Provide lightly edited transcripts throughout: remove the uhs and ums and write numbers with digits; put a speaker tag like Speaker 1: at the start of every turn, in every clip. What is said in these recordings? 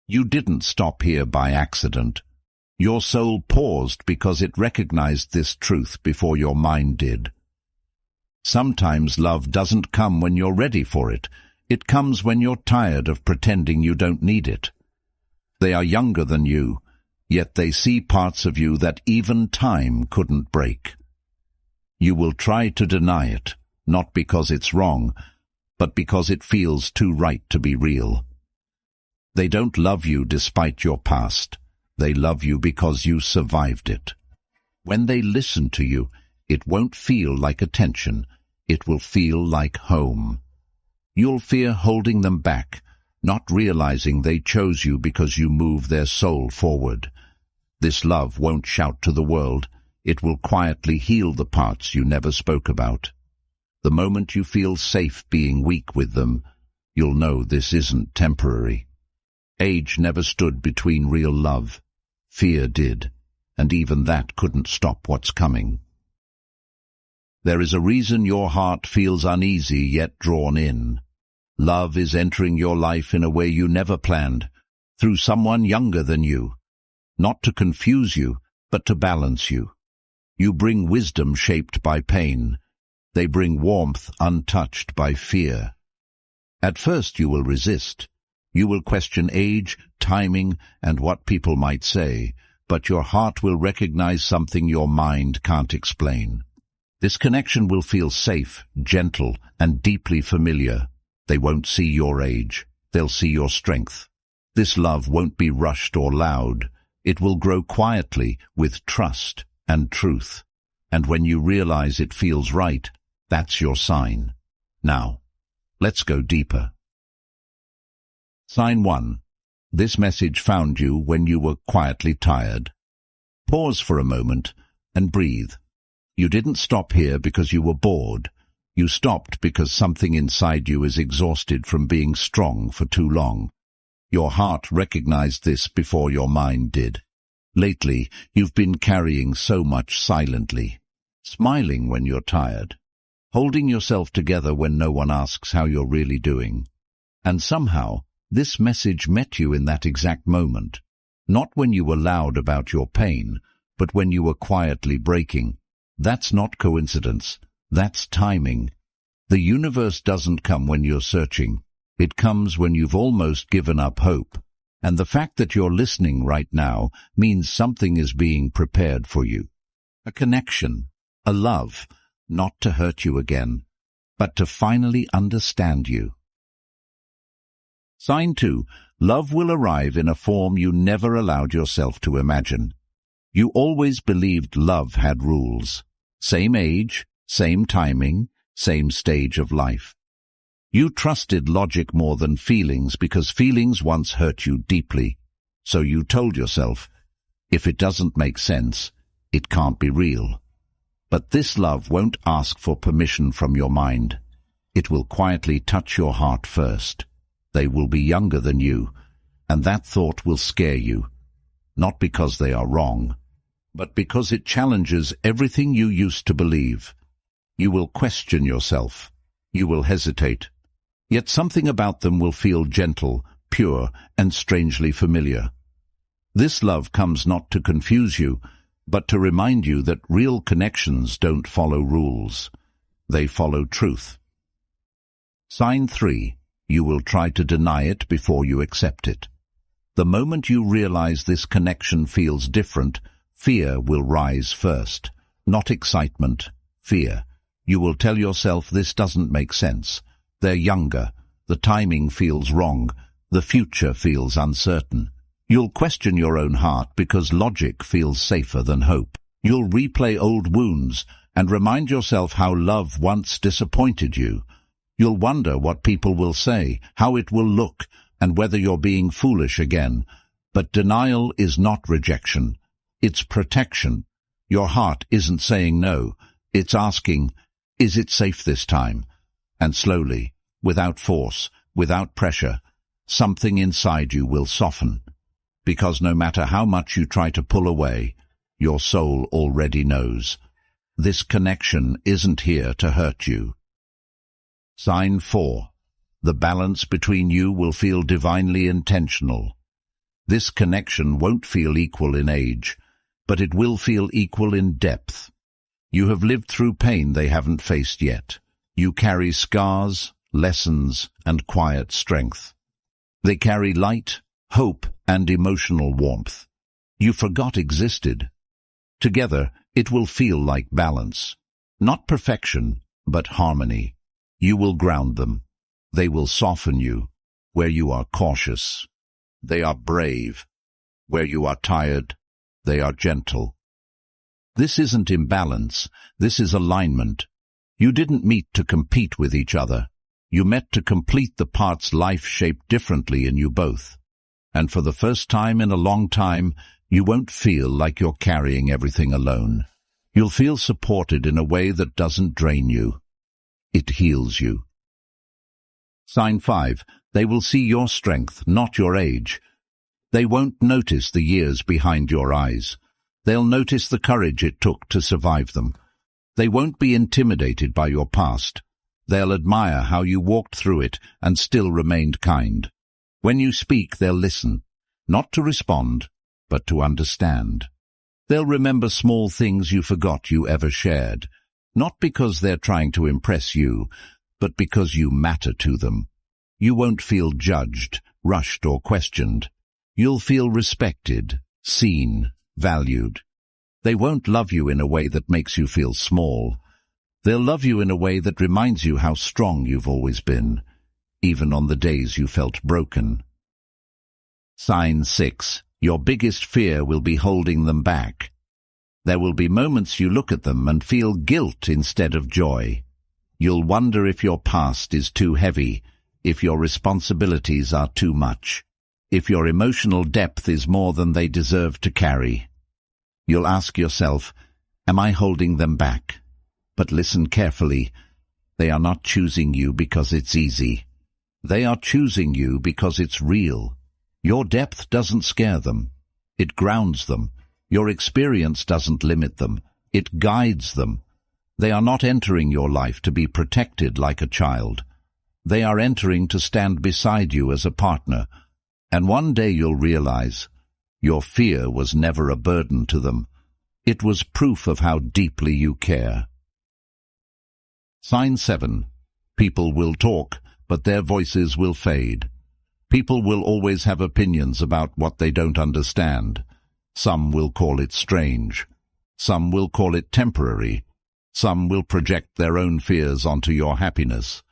Speaker 1: You didn't stop here by accident. Your soul paused because it recognized this truth before your mind did. Sometimes love doesn't come when you're ready for it. It comes when you're tired of pretending you don't need it. They are younger than you, yet they see parts of you that even time couldn't break. You will try to deny it, not because it's wrong, but because it feels too right to be real. They don't love you despite your past. They love you because you survived it. When they listen to you, it won't feel like attention. It will feel like home. You'll fear holding them back, not realizing they chose you because you move their soul forward. This love won't shout to the world. It will quietly heal the parts you never spoke about. The moment you feel safe being weak with them, you'll know this isn't temporary. Age never stood between real love. Fear did, and even that couldn't stop what's coming. There is a reason your heart feels uneasy yet drawn in. Love is entering your life in a way you never planned, through someone younger than you. Not to confuse you, but to balance you. You bring wisdom shaped by pain. They bring warmth untouched by fear. At first you will resist. You will question age, timing, and what people might say, but your heart will recognize something your mind can't explain. This connection will feel safe, gentle, and deeply familiar. They won't see your age. They'll see your strength. This love won't be rushed or loud. It will grow quietly with trust and truth. And when you realize it feels right, that's your sign. Now, let's go deeper. Sign 1. This message found you when you were quietly tired. Pause for a moment and breathe. You didn't stop here because you were bored. You stopped because something inside you is exhausted from being strong for too long. Your heart recognized this before your mind did. Lately, you've been carrying so much silently, smiling when you're tired, holding yourself together when no one asks how you're really doing. And somehow, this message met you in that exact moment, not when you were loud about your pain, but when you were quietly breaking. That's not coincidence. That's timing. The universe doesn't come when you're searching. It comes when you've almost given up hope. And the fact that you're listening right now means something is being prepared for you. A connection, a love, not to hurt you again, but to finally understand you. Sign 2. Love will arrive in a form you never allowed yourself to imagine. You always believed love had rules. Same age, same timing, same stage of life. You trusted logic more than feelings because feelings once hurt you deeply. So you told yourself, if it doesn't make sense, it can't be real. But this love won't ask for permission from your mind. It will quietly touch your heart first. They will be younger than you, and that thought will scare you. Not because they are wrong, but because it challenges everything you used to believe. You will question yourself. You will hesitate. Yet something about them will feel gentle, pure, and strangely familiar. This love comes not to confuse you, but to remind you that real connections don't follow rules. They follow truth. Sign 3. You will try to deny it before you accept it. The moment you realize this connection feels different, fear will rise first. Not excitement, fear. You will tell yourself this doesn't make sense. They're younger. The timing feels wrong. The future feels uncertain. You'll question your own heart because logic feels safer than hope. You'll replay old wounds and remind yourself how love once disappointed you. You'll wonder what people will say, how it will look, and whether you're being foolish again. But denial is not rejection. It's protection. Your heart isn't saying no. It's asking, is it safe this time? And slowly, without force, without pressure, something inside you will soften. Because no matter how much you try to pull away, your soul already knows. This connection isn't here to hurt you. Sign 4. The balance between you will feel divinely intentional. This connection won't feel equal in age, but it will feel equal in depth. You have lived through pain they haven't faced yet. You carry scars, lessons, and quiet strength. They carry light, hope, and emotional warmth you forgot existed. Together, it will feel like balance. Not perfection, but harmony. You will ground them. They will soften you, where you are cautious. They are brave. Where you are tired, they are gentle. This isn't imbalance, this is alignment. You didn't meet to compete with each other. You met to complete the parts life shaped differently in you both. And for the first time in a long time, you won't feel like you're carrying everything alone. You'll feel supported in a way that doesn't drain you. It heals you. Sign 5. They will see your strength, not your age. They won't notice the years behind your eyes. They'll notice the courage it took to survive them. They won't be intimidated by your past. They'll admire how you walked through it and still remained kind. When you speak, they'll listen, not to respond, but to understand. They'll remember small things you forgot you ever shared, not because they're trying to impress you, but because you matter to them. You won't feel judged, rushed, or questioned. You'll feel respected, seen, valued. They won't love you in a way that makes you feel small. They'll love you in a way that reminds you how strong you've always been, even on the days you felt broken. Sign 6. Your biggest fear will be holding them back. There will be moments you look at them and feel guilt instead of joy. You'll wonder if your past is too heavy, if your responsibilities are too much, if your emotional depth is more than they deserve to carry. You'll ask yourself, am I holding them back? But listen carefully. They are not choosing you because it's easy. They are choosing you because it's real. Your depth doesn't scare them. It grounds them. Your experience doesn't limit them. It guides them. They are not entering your life to be protected like a child. They are entering to stand beside you as a partner. And one day you'll realize your fear was never a burden to them. It was proof of how deeply you care. Sign 7. People will talk, but their voices will fade. People will always have opinions about what they don't understand. Some will call it strange. Some will call it temporary. Some will project their own fears onto your happiness.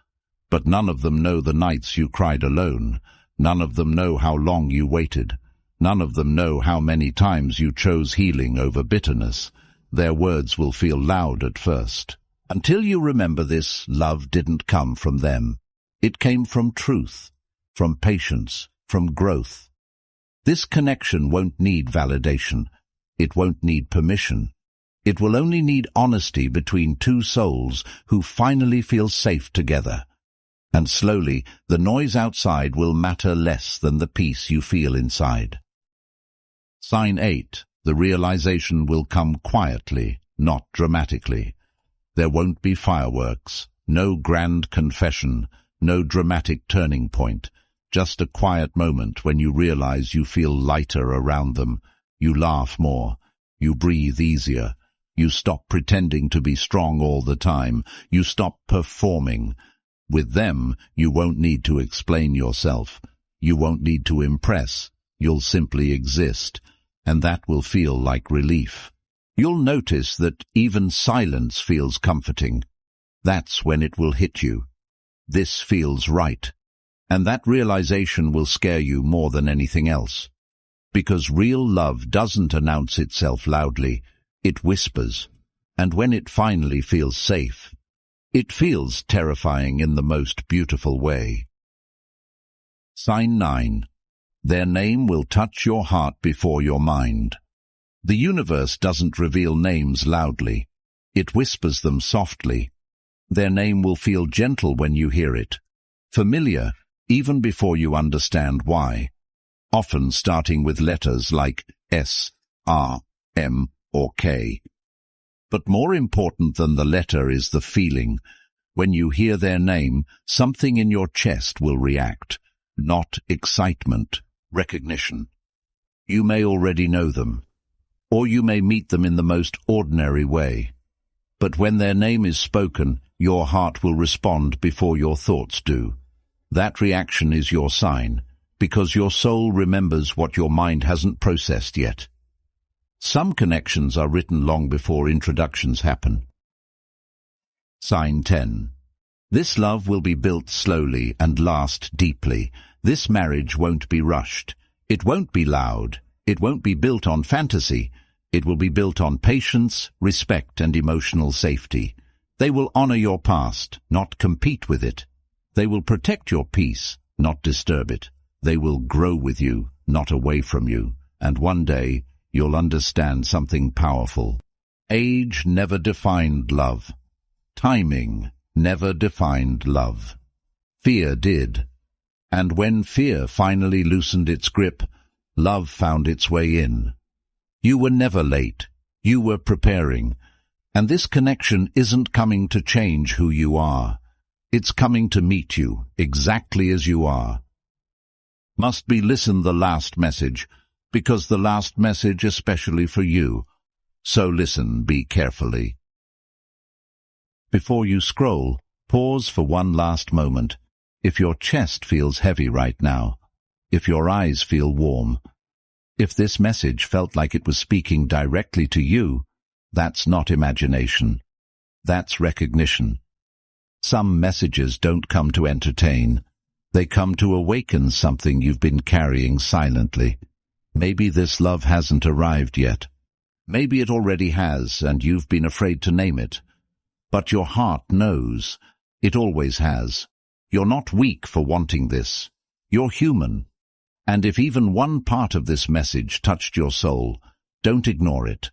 Speaker 1: But none of them know the nights you cried alone. None of them know how long you waited. None of them know how many times you chose healing over bitterness. Their words will feel loud at first. Until you remember this, love didn't come from them. It came from truth, from patience, from growth. This connection won't need validation. It won't need permission. It will only need honesty between two souls who finally feel safe together. And slowly, the noise outside will matter less than the peace you feel inside. Sign 8. The realization will come quietly, not dramatically. There won't be fireworks, no grand confession, no dramatic turning point. Just a quiet moment when you realize you feel lighter around them. You laugh more. You breathe easier. You stop pretending to be strong all the time. You stop performing. With them, you won't need to explain yourself. You won't need to impress. You'll simply exist, and that will feel like relief. You'll notice that even silence feels comforting. That's when it will hit you. This feels right. And that realization will scare you more than anything else. Because real love doesn't announce itself loudly. It whispers. And when it finally feels safe, it feels terrifying in the most beautiful way. Sign 9. Their name will touch your heart before your mind. The universe doesn't reveal names loudly. It whispers them softly. Their name will feel gentle when you hear it. Familiar, even before you understand why. Often starting with letters like S, R, M, or K. But more important than the letter is the feeling. When you hear their name, something in your chest will react. Not excitement, recognition. You may already know them, or you may meet them in the most ordinary way. But when their name is spoken, your heart will respond before your thoughts do. That reaction is your sign, because your soul remembers what your mind hasn't processed yet. Some connections are written long before introductions happen. Sign 10. This love will be built slowly and last deeply. This marriage won't be rushed. It won't be loud. It won't be built on fantasy. It will be built on patience, respect, and emotional safety. They will honor your past, not compete with it. They will protect your peace, not disturb it. They will grow with you, not away from you. And one day, you'll understand something powerful. Age never defined love. Timing never defined love. Fear did. And when fear finally loosened its grip, love found its way in. You were never late. You were preparing. And this connection isn't coming to change who you are. It's coming to meet you exactly as you are. Must be listen the last message, because the last message especially for you. So listen, be carefully. Before you scroll, pause for one last moment. If your chest feels heavy right now, if your eyes feel warm, if this message felt like it was speaking directly to you, that's not imagination. That's recognition. Some messages don't come to entertain. They come to awaken something you've been carrying silently. Maybe this love hasn't arrived yet. Maybe it already has, and you've been afraid to name it. But your heart knows. It always has. You're not weak for wanting this. You're human. And if even one part of this message touched your soul, don't ignore it.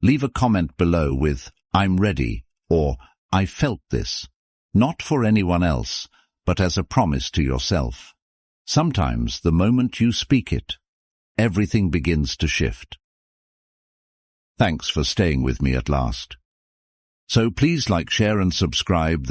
Speaker 1: Leave a comment below with, "I'm ready," or "I felt this." Not for anyone else, but as a promise to yourself. Sometimes, the moment you speak it, everything begins to shift. Thanks for staying with me at last. So please like, share and subscribe.